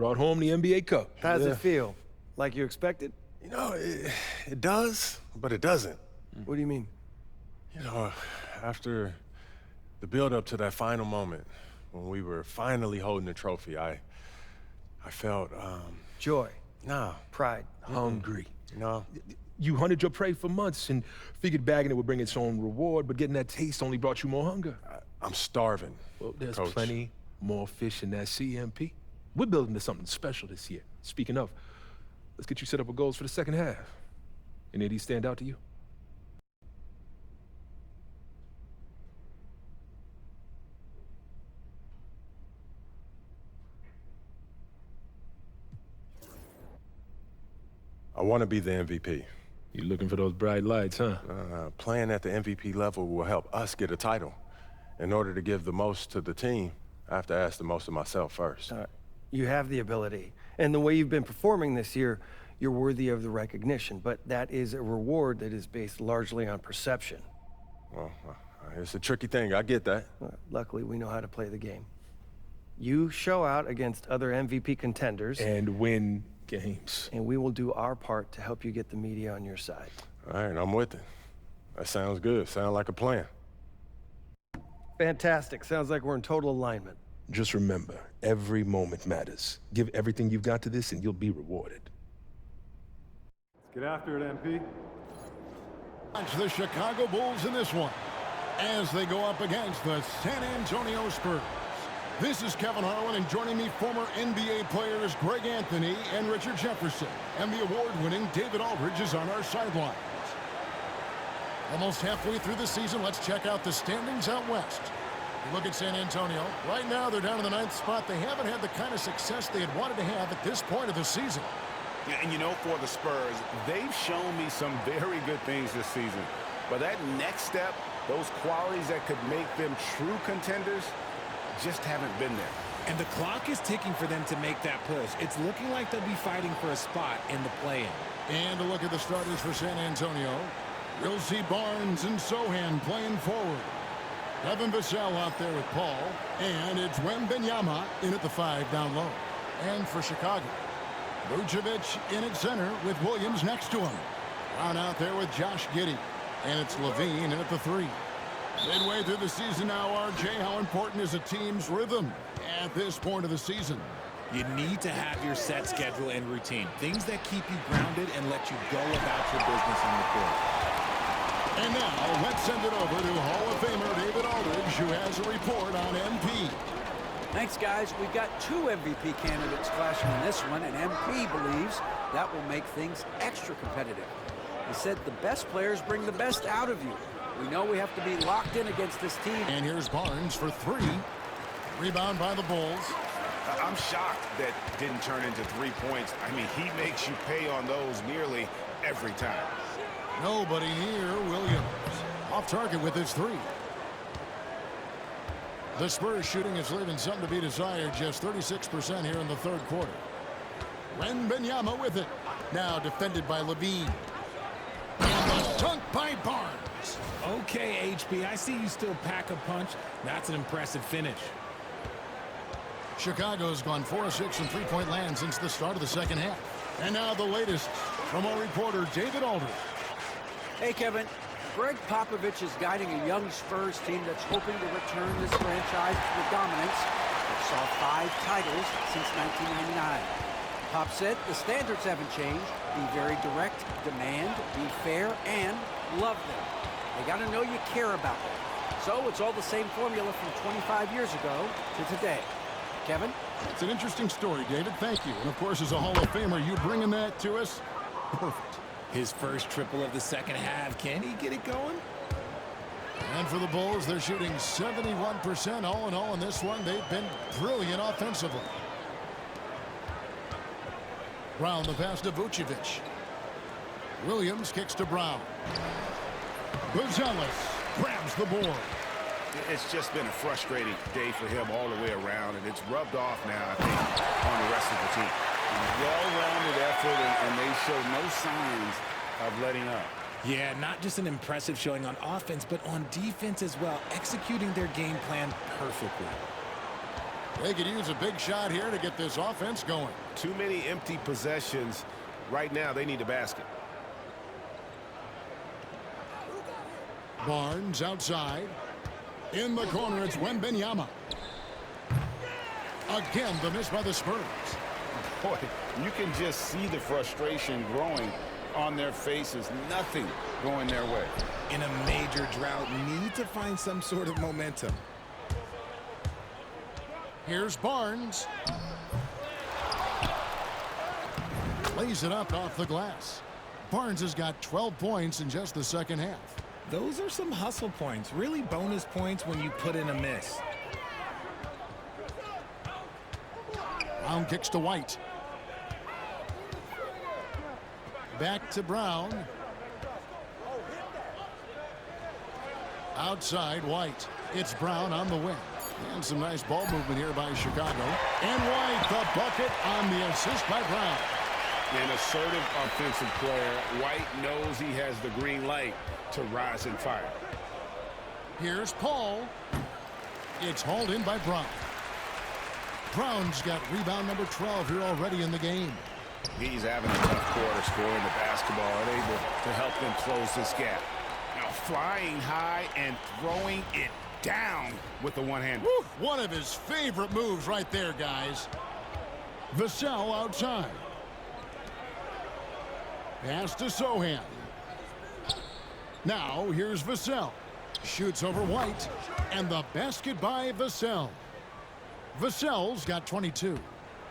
brought home the NBA Cup. How does it feel? Like you expected? You know, it does, but it doesn't. What do you mean? You know, after the build-up to that final moment, when we were finally holding the trophy, I felt, Joy. nah. Pride. Hungry. No. You hunted your prey for months and figured bagging it would bring its own reward, but getting that taste only brought you more hunger. I'm starving. Well, there's Coach. plenty more fish in that CMP. We're building to something special this year. Speaking of, let's get you set up with goals for the second half. Any of these stand out to you? I want to be the MVP. You looking for those bright lights, huh? Playing at the MVP level will help us get a title. In order to give the most to the team, I have to ask the most of myself first. You have the ability. And the way you've been performing this year, you're worthy of the recognition. But that is a reward that is based largely on perception. Well, it's a tricky thing. I get that. Luckily, we know how to play the game. You show out against other MVP contenders. And win games. And we will do our part to help you get the media on your side. All right, I'm with it. That sounds good. Sounds like a plan. Fantastic. Sounds like we're in total alignment. Just remember, every moment matters. Give everything you've got to this and you'll be rewarded. Let's get after it, MP. Watch the Chicago Bulls in this one as they go up against the San Antonio Spurs. This is Kevin Harlan, and joining me, former NBA players Greg Anthony and Richard Jefferson. And the award-winning David Aldridge is on our sidelines. Almost halfway through the season, let's check out the standings out west. You look at San Antonio. Right now, they're down in the 9th spot. They haven't had the kind of success they had wanted to have at this point of the season. Yeah, and you know, for the Spurs, they've shown me some very good things this season. But that next step, those qualities that could make them true contenders, just haven't been there. And the clock is ticking for them to make that push. It's looking like they'll be fighting for a spot in the play-in. And a look at the starters for San Antonio. We'll see Barnes and Sohan playing forward. Evan Vassell out there with Paul. And it's Wembanyama in at the 5 down low. And for Chicago, Vucevic in at center with Williams next to him. Brown out there with Josh Giddey. And it's Levine in at the 3. Midway through the season now, RJ, how important is a team's rhythm at this point of the season? You need to have your set schedule and routine. Things that keep you grounded and let you go about your business on the court. And now, let's send it over to Hall of Famer David Aldridge, who has a report on MP. Thanks, guys. We've got 2 MVP candidates clashing in this one, and MP believes that will make things extra competitive. He said the best players bring the best out of you. We know we have to be locked in against this team. And here's Barnes for 3. Rebound by the Bulls. I'm shocked that didn't turn into 3 points. I mean, he makes you pay on those nearly every time. Nobody near Williams. Off target with his 3. The Spurs shooting is leaving something to be desired. Just 36% here in the 3rd quarter. Wembanyama with it. Now defended by Levine. And the dunk by Barnes. Okay, HB, I see you still pack a punch. That's an impressive finish. Chicago's gone 4 of 6 from three-point land since the start of the second half. And now the latest from our reporter, David Aldridge. Hey, Kevin. Greg Popovich is guiding a young Spurs team that's hoping to return this franchise to the dominance that saw 5 titles since 1999. Pop said the standards haven't changed. Be very direct, demand, be fair, and love them. They got to know you care about them. So it's all the same formula from 25 years ago to today. Kevin? It's an interesting story, David. Thank you. And, of course, as a Hall of Famer, you bringing that to us? Perfect. His first triple of the second half. Can he get it going? And for the Bulls, they're shooting 71% all in all in this one. They've been brilliant offensively. Brown the pass to Vucevic. Williams kicks to Brown. Buzelis grabs the board. It's just been a frustrating day for him all the way around, and it's rubbed off now, I think, on the rest of the team. Well-rounded effort, and they show no signs of letting up. Yeah, not just an impressive showing on offense, but on defense as well, executing their game plan perfectly. They could use a big shot here to get this offense going. Too many empty possessions. Right now, they need a basket. Barnes outside. In the corner, it's Wembanyama. Again, the miss by the Spurs. Boy, you can just see the frustration growing on their faces. Nothing going their way. In a major drought, need to find some sort of momentum. Here's Barnes. Lays it up off the glass. Barnes has got 12 points in just the second half. Those are some hustle points, really bonus points when you put in a miss. Brown kicks to White. Back to Brown. Outside White. It's Brown on the wing. And some nice ball movement here by Chicago. And White, the bucket on the assist by Brown. An assertive offensive player. White knows he has the green light to rise and fire. Here's Paul. It's hauled in by Brown. Brown's got rebound number 12 here already in the game. He's having a tough quarter scoring the basketball and able to help them close this gap. Now flying high and throwing it down with the one hand. One of his favorite moves right there, guys. Vassell outside. Pass to Sohan. Now here's Vassell. Shoots over White. And the basket by Vassell. Vassell's got 22.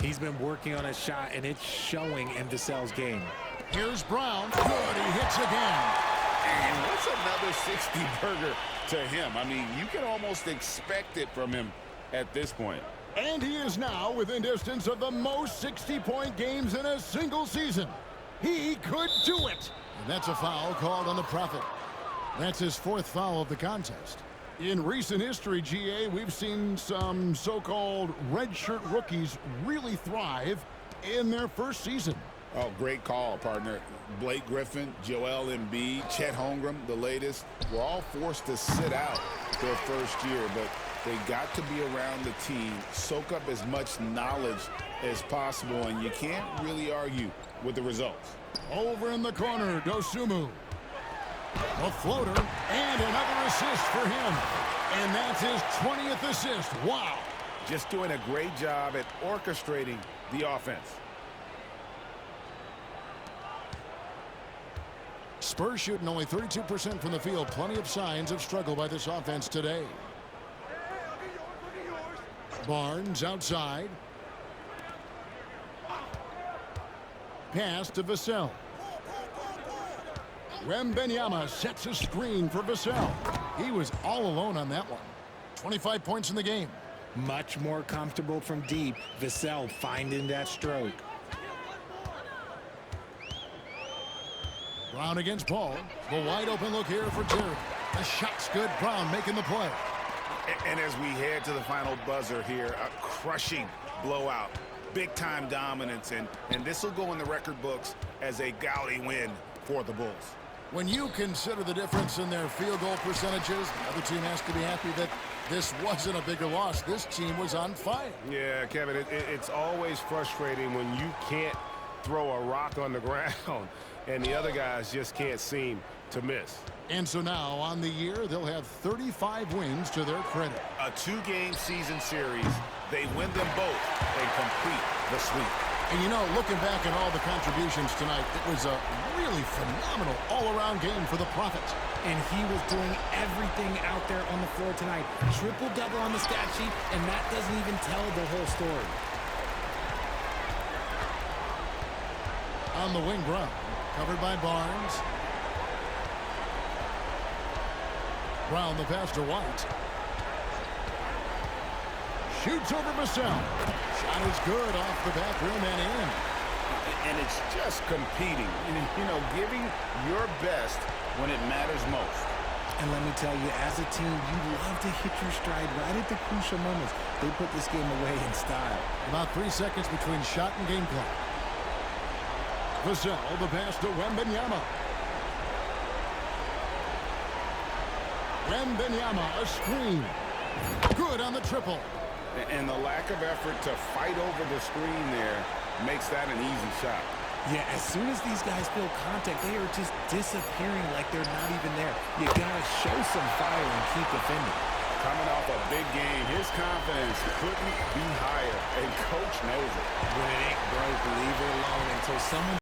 He's been working on his shot, and it's showing in Vassell's game. Here's Brown. Good, he hits again. And what's another 60-burger to him? I mean, you can almost expect it from him at this point. And he is now within distance of the most 60-point games in a single season. He could do it. And that's a foul called on the Prophet. That's his fourth foul of the contest. In recent history, GA, we've seen some so-called redshirt rookies really thrive in their first season. Oh, great call, partner. Blake Griffin, Joel Embiid, Chet Holmgren, the latest, were all forced to sit out their first year, but they got to be around the team, soak up as much knowledge as possible, and you can't really argue with the results. Over in the corner, Dosunmu. A floater, and another assist for him. And that's his 20th assist. Wow. Just doing a great job at orchestrating the offense. Spurs shooting only 32% from the field. Plenty of signs of struggle by this offense today. Barnes outside. Pass to Vassell. Wembanyama sets a screen for Vassell. He was all alone on that one. 25 points in the game. Much more comfortable from deep. Vassell finding that stroke. Brown against Paul. The wide open look here for Jerry. The shot's good. Brown making the play. And as we head to the final buzzer here, a crushing blowout. Big-time dominance, and this will go in the record books as a gaudy win for the Bulls. When you consider the difference in their field goal percentages, the other team has to be happy that this wasn't a bigger loss. This team was on fire. Yeah, Kevin, it's always frustrating when you can't throw a rock on the ground and the other guys just can't seem to miss. And so now on the year, they'll have 35 wins to their credit. A two-game season series. They win them both and complete the sweep. And you know, looking back at all the contributions tonight, it was a really phenomenal all-around game for the Prophet. And he was doing everything out there on the floor tonight. Triple-double on the stat sheet, and that doesn't even tell the whole story. On the wing, Brown, covered by Barnes. Brown, the pass to White. Shoots over Vassell. Shot is good off the back rim and in. And it's just competing, you know, giving your best when it matters most. And let me tell you, as a team, you love to hit your stride right at the crucial moments. They put this game away in style. About 3 seconds between shot and game clock. Vassell, the pass to Wembanyama. Wembanyama, a screen. Good on the triple. And the lack of effort to fight over the screen there makes that an easy shot. Yeah, as soon as these guys feel contact, they are just disappearing like they're not even there. You gotta show some fire and keep defending. Coming off a big game, his confidence couldn't be higher, and Coach knows it. When it ain't broke, leave it alone until someone